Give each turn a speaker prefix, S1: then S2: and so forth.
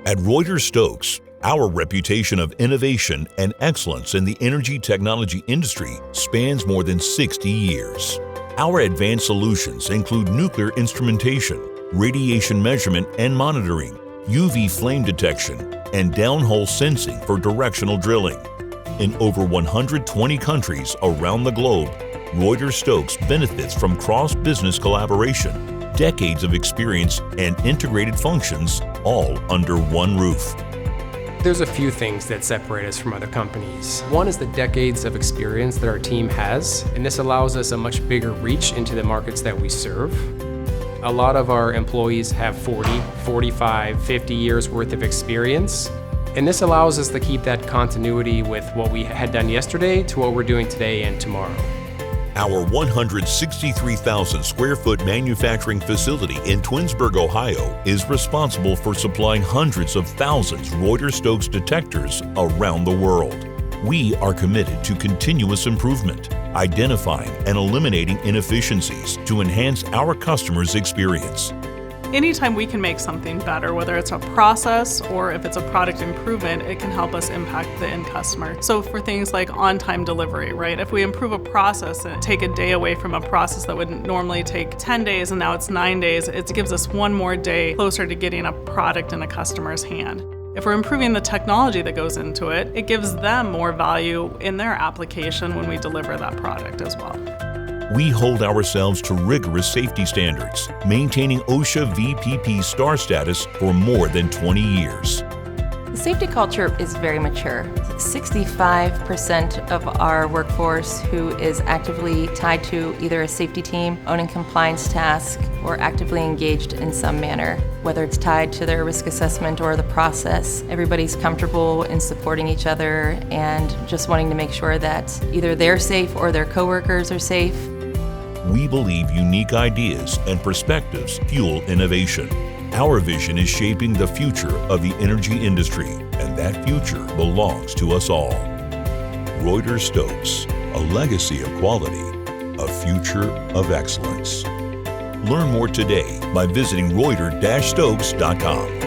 S1: At Reuter-Stokes, our reputation of innovation and excellence in the energy technology industry spans more than 60 years. Our advanced solutions include nuclear instrumentation, radiation measurement and monitoring, UV flame detection, and downhole sensing for directional drilling. In over 120 countries around the globe, Reuter-Stokes benefits from cross-business collaboration, decades of experience, and integrated functions, all under one roof.
S2: There's a few things that separate us from other companies. One is the decades of experience that our team has, and this allows us a much bigger reach into the markets that we serve. A lot of our employees have 40, 45, 50 years worth of experience, and this allows us to keep that continuity with what we had done yesterday to what we're doing today and tomorrow.
S1: Our 163,000 square foot manufacturing facility in Twinsburg, Ohio is responsible for supplying hundreds of thousands Reuter-Stokes detectors around the world. We are committed to continuous improvement, identifying and eliminating inefficiencies to enhance our customers' experience.
S3: Anytime we can make something better, whether it's a process or if it's a product improvement, it can help us impact the end customer. So for things like on-time delivery, right? If we improve a process and take a day away from a process that would normally take 10 days and now it's 9 days, it gives us one more day closer to getting a product in a customer's hand. If we're improving the technology that goes into it, it gives them more value in their application when we deliver that product as well.
S1: We hold ourselves to rigorous safety standards, maintaining OSHA VPP Star status for more than 20 years.
S4: The safety culture is very mature. 65% of our workforce who is actively tied to either a safety team, owning compliance tasks, or actively engaged in some manner. Whether it's tied to their risk assessment or the process, everybody's comfortable in supporting each other and just wanting to make sure that either they're safe or their coworkers are safe.
S1: We believe unique ideas and perspectives fuel innovation. Our vision is shaping the future of the energy industry, and that future belongs to us all. Reuter-Stokes, a legacy of quality, a future of excellence. Learn more today by visiting Reuter-Stokes.com.